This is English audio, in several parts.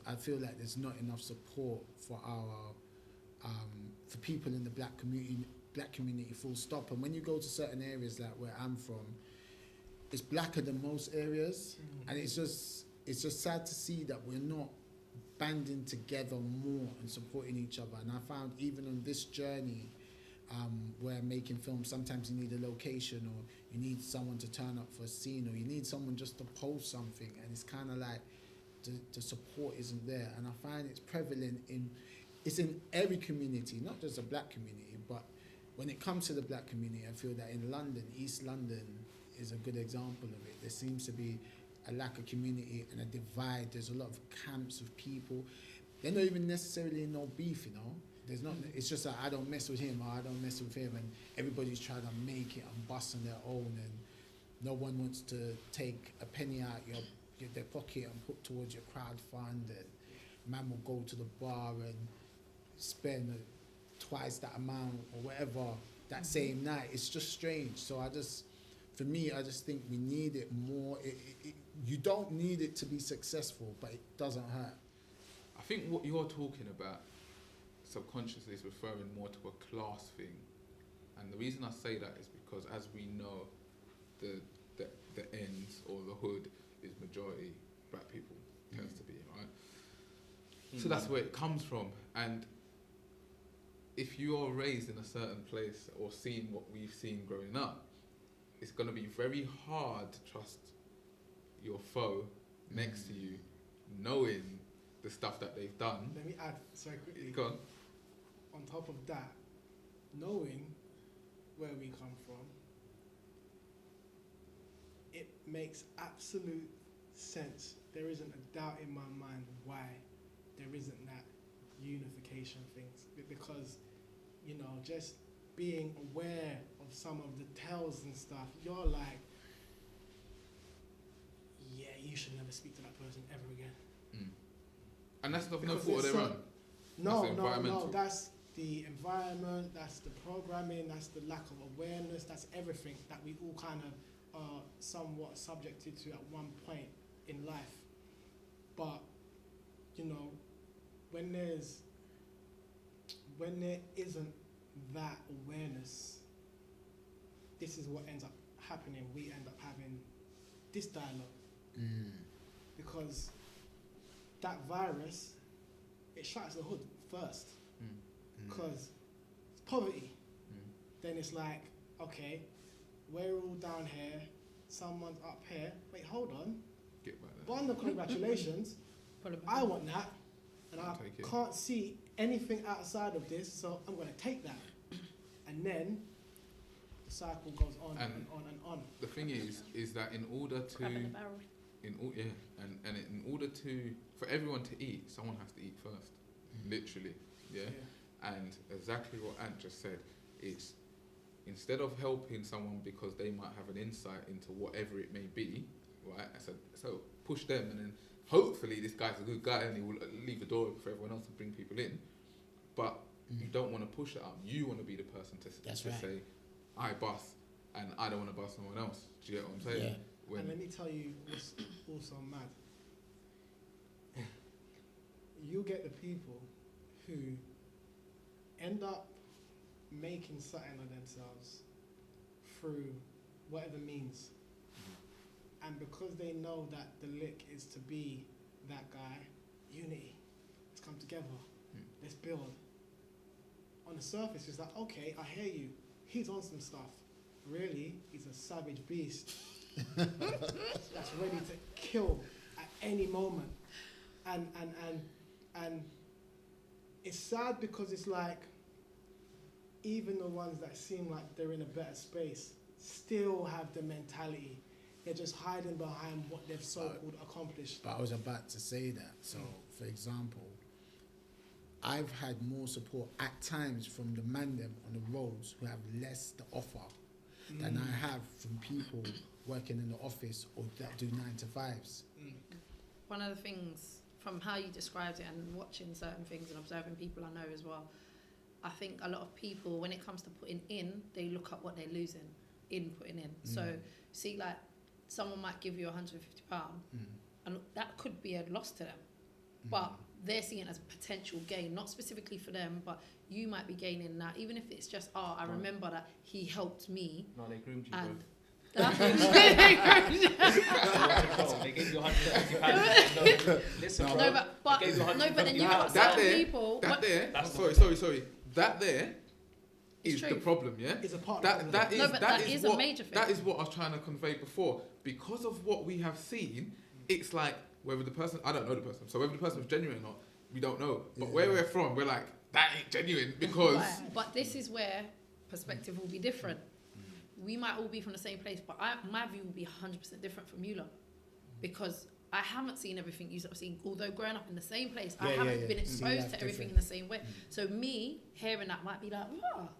I feel like there's not enough support for our for people in the black community full stop. And when you go to certain areas like where I'm from, it's blacker than most areas, and it's just sad to see that we're not banding together more and supporting each other. And I found even on this journey, where making films, sometimes you need a location, or you need someone to turn up for a scene, or you need someone just to post something, and it's kind of like the support isn't there. And I find it's prevalent in every community, not just the black community, but when it comes to the black community, I feel that in London, East London is a good example of it. There seems to be a lack of community and a divide. There's a lot of camps of people. They're not even necessarily in no beef, you know. There's not. It's just that I don't mess with him, or I don't mess with him, and everybody's trying to make it and bust on their own, and no one wants to take a penny out their pocket and put towards your crowd fund, and man will go to the bar and spend twice that amount or whatever that same night. It's just strange. So I just think we need it more. You don't need it to be successful, but it doesn't hurt. I think what you're talking about subconsciously is referring more to a class thing, and the reason I say that is because, as we know, the ends or the hood is majority black people, tends to be, right? So that's where it comes from. And if you are raised in a certain place or seen what we've seen growing up, it's going to be very hard to trust your foe next to you, knowing the stuff that they've done. Let me add so quickly. Go on. On top of that, knowing where we come from, it makes absolute sense. There isn't a doubt in my mind why there isn't that unification thing. Because, you know, just being aware of some of the tells and stuff, you're like, yeah, you should never speak to that person ever again. And that's not no fault of their own. No, that's the environment, that's the programming, that's the lack of awareness, that's everything that we all kind of are somewhat subjected to at one point in life. But, you know, when there isn't that awareness, this is what ends up happening. We end up having this dialogue. Because that virus, it strikes the hood first. Because it's poverty. Then it's like, okay, we're all down here, someone's up here. Wait, hold on. Get back there. Bond of congratulations. I want that. And I can't see anything outside of this, so I'm going to take that. And then the cycle goes on and on and on. The thing is that in order to... in order to... For everyone to eat, someone has to eat first. Literally. Yeah? And exactly what Ant just said, it's instead of helping someone because they might have an insight into whatever it may be, right? So push them, and then hopefully this guy's a good guy and he will leave the door open for everyone else to bring people in. But you don't want to push it up. You want to be the person to say, I bust, and I don't want to bust someone else. Do you get what I'm saying? Yeah. And let me tell you what's also mad. You get the people who end up making something of themselves through whatever means. And because they know that the lick is to be that guy, unity, let's come together, let's build. On the surface, it's like, okay, I hear you, he's on some stuff. Really, he's a savage beast that's ready to kill at any moment. And it's sad because it's like, even the ones that seem like they're in a better space still have the mentality. They're just hiding behind what they've so-called accomplished. But I was about to say that. So, for example, I've had more support at times from the man them on the roads who have less to offer than I have from people working in the office or that do 9-to-5s. One of the things, from how you described it and watching certain things and observing people I know as well, I think a lot of people, when it comes to putting in, they look at what they're losing in putting in. So, see, like, someone might give you £150 and that could be a loss to them. but they're seeing it as a potential gain, not specifically for them, but you might be gaining that, even if it's just, I remember that he helped me. No, they groomed you, And bro. they gave you £150. No, listen, bro. No, but They gave you then you've £150. got That certain there, people. that there. That's Sorry. That there It's is the true. problem. Yeah. It's a part of That the is No, but that that is is a what major thing. that is what I was trying to convey before. Because of what we have seen, it's like whether the person, I don't know the person, so whether the person was genuine or not, we don't know. But where we're from, we're like, that ain't genuine because. Right. But this is where perspective will be different. We might all be from the same place, but my view will be 100% different from you lot, because I haven't seen everything you lot have seen. Although growing up in the same place, I haven't been See exposed life to everything different. in the same way. So me hearing that might be like, oh,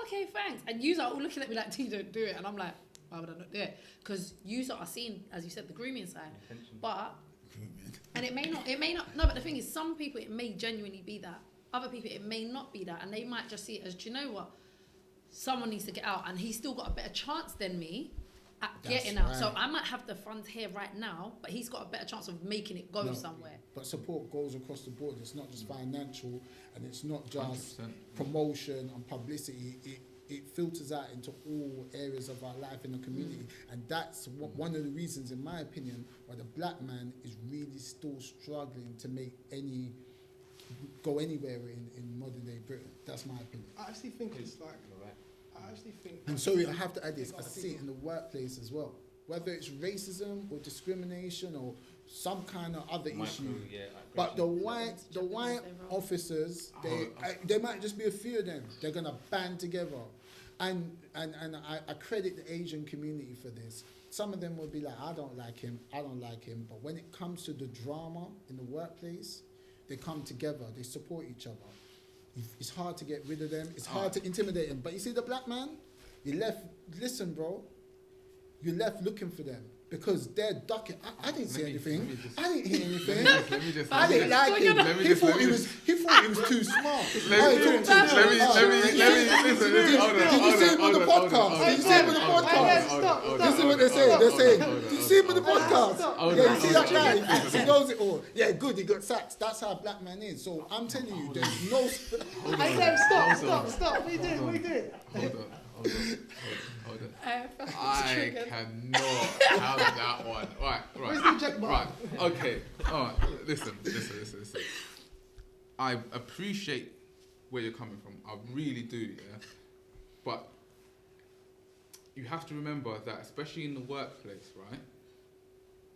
okay, thanks. And you lot all looking at me like, you don't do it, and I'm like, why would I not do it? Because you lot are seeing, as you said, the grooming side, but. And it may not. No, but the thing is, some people it may genuinely be that. Other people it may not be that, and they might just see it as, do you know what? Someone needs to get out, and he's still got a better chance than me at That's getting out. right. So I might have the funds here right now, but he's got a better chance of making it go No. somewhere. But support goes across the board. It's not just financial, and it's not just 100%. promotion and publicity. It filters out into all areas of our life in the community, and that's one of the reasons, in my opinion, why the black man is really still struggling to go anywhere in modern day Britain. That's my opinion. I actually think it's like. I actually think. And sorry, I have to add this. I see it in the workplace as well. Whether it's racism or discrimination or some kind of other issue. But the white officers, they might just be a few of them. They're gonna band together, and I credit the Asian community for this. Some of them will be like, I don't like him. But when it comes to the drama in the workplace, they come together. They support each other. It's hard to get rid of them. It's hard to intimidate them. But you see the black man, listen, bro, you're left looking for them because they're ducking. I didn't see anything. I didn't hear anything. I didn't like him. He thought he was too smart. Let me listen. Did you see him on the podcast? Did you see him on the podcast? This is what they're saying. They're saying, did you see him on the podcast? Yeah, you see that guy? He thinks he knows it all. Yeah, good, he got sacked. That's how black man is. So I'm telling you, there's no... I said, stop. What are you doing? Hold on. I cannot have that one. Where's the eject button? Right. Okay. All right. Listen. I appreciate where you're coming from. I really do. Yeah. But you have to remember that, especially in the workplace, right?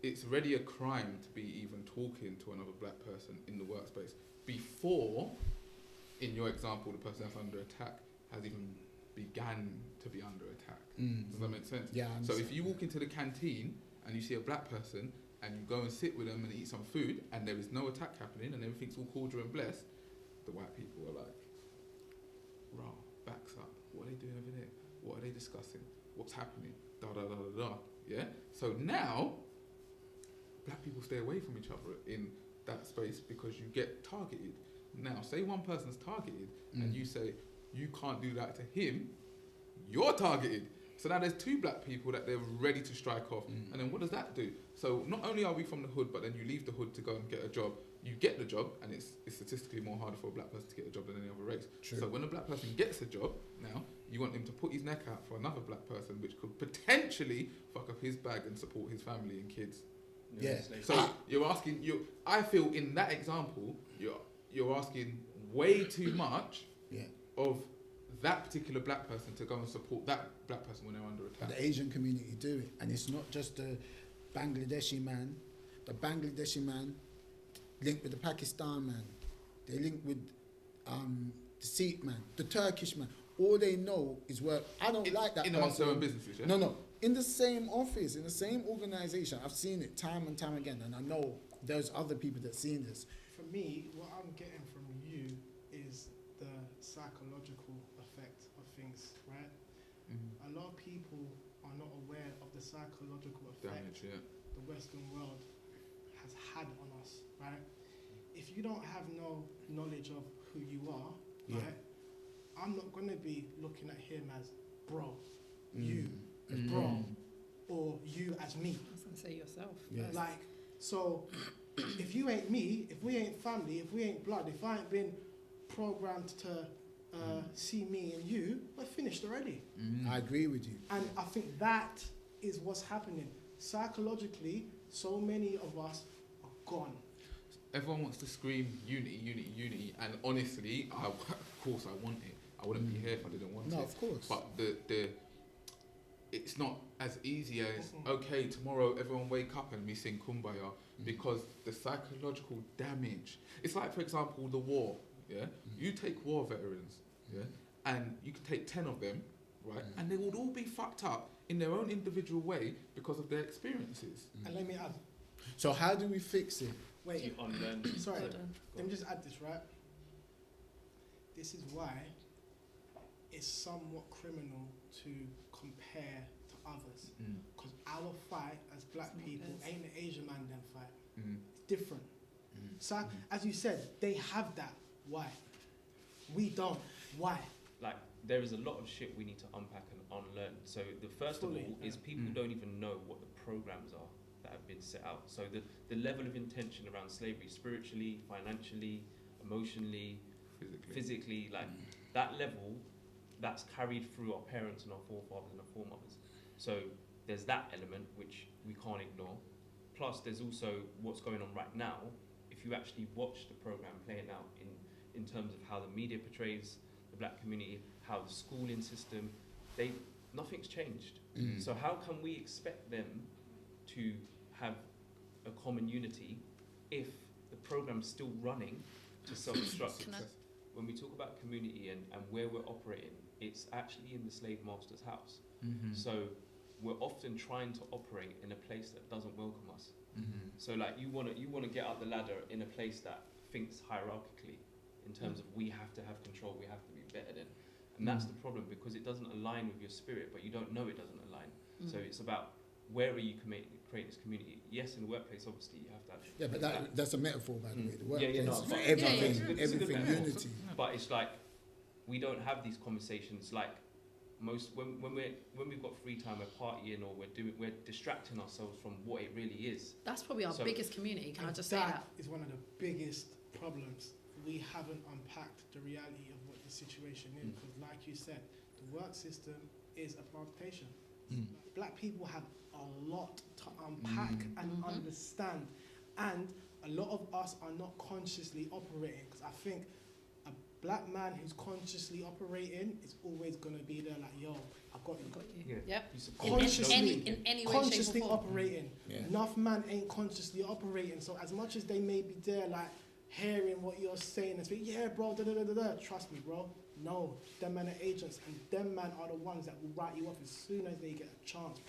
It's already a crime to be even talking to another black person in the workspace before, in your example, the person that's under attack has even began to be under attack. Does that make sense? Yeah. So if you walk into the canteen and you see a black person and you go and sit with them and eat some food and there is no attack happening and everything's all cordial and blessed, the white people are like, rah, backs up. What are they doing over there? What are they discussing? What's happening? Da da da da da. Yeah. So now, black people stay away from each other in that space because you get targeted. Now, say one person's targeted and you say you can't do that to him, you're targeted. So now there's two black people that they're ready to strike off. And then what does that do? So not only are we from the hood, but then you leave the hood to go and get a job. You get the job, and it's statistically more harder for a black person to get a job than any other race. True. So when a black person gets a job, now you want him to put his neck out for another black person, which could potentially fuck up his bag and support his family and kids. Yeah. So you're asking, I feel in that example, you're asking way too much of that particular black person to go and support that black person when they're under attack. The Asian community do it, and it's not just the Bangladeshi man. The Bangladeshi man linked with the Pakistan man. They link with the Sikh man, the Turkish man. All they know is work. I don't like that. In amongst their own businesses, yeah? No. In the same office, in the same organisation. I've seen it time and time again, and I know there's other people that seen this. For me, what I'm getting from you is the psychological effect of things, right? A lot of people are not aware of the psychological effect the Western world has had on us, right? If you don't have no knowledge of who you are, right, I'm not going to be looking at him as bro, you as bro, or you as me. I was going to say yourself. Yeah. Like, so if you ain't me, if we ain't family, if we ain't blood, if I ain't been programmed to see me and you, we're finished already. I agree with you. And I think that is what's happening. Psychologically, so many of us are gone. Everyone wants to scream unity, unity, unity, and honestly, of course I want it. I wouldn't be here if I didn't want it. No, of course. But it's not as easy as, okay, tomorrow everyone wake up and we sing Kumbaya, because the psychological damage. It's like, for example, the war. Yeah, you take war veterans. Yeah, and you can take 10 of them, right, and they would all be fucked up in their own individual way because of their experiences. And let me add. So how do we fix it? Wait, You unlearn. sorry. Hold on. Let me just add this, right? This is why it's somewhat criminal to compare to others. Because our fight as black people ain't the Asian man them fight. It's different. So, as you said, they have that. Why? We don't. Why? Like, there is a lot of shit we need to unpack and unlearn. So the first of Fully, all is people don't even know what the programs are that have been set out. So the level of intention around slavery, spiritually, financially, emotionally, physically, like that level, that's carried through our parents and our forefathers and our foremothers. So there's that element which we can't ignore. Plus there's also what's going on right now. If you actually watch the program playing out in terms of how the media portrays the black community, how the schooling system, nothing's changed. So how can we expect them to have a common unity if the program's still running to self-destruct? When we talk about community and where we're operating, it's actually in the slave master's house. So we're often trying to operate in a place that doesn't welcome us. So like you want to get up the ladder in a place that thinks hierarchically in terms of we have to have control, we have to be better than. And that's the problem, because it doesn't align with your spirit, but you don't know it doesn't align. So it's about where are you creating this community. Yes, in the workplace, obviously, you have to have... Yeah, but that's a metaphor, by the way. The workplace no, is for but- everything, it's a good everything metaphor. unity. But it's like, we don't have these conversations like when we've got free time, we're partying or we're distracting ourselves from what it really is. That's probably our So- biggest community. Can I And just say that? is one of the biggest problems. We haven't unpacked the reality of what the situation is, because like you said, the work system is a plantation. Black people have a lot to unpack and understand, and a lot of us are not consciously operating, because I think a black man who's consciously operating is always going to be there like, yo, I got you. Yeah. Yep. You support Consciously, in any way, consciously shape or form. operating. Yeah. Enough man ain't consciously operating. So as much as they may be there, like hearing what you're saying and saying, yeah, bro, da da da da da. Trust me, bro. No, them men are agents, and them men are the ones that will write you off as soon as they get a chance.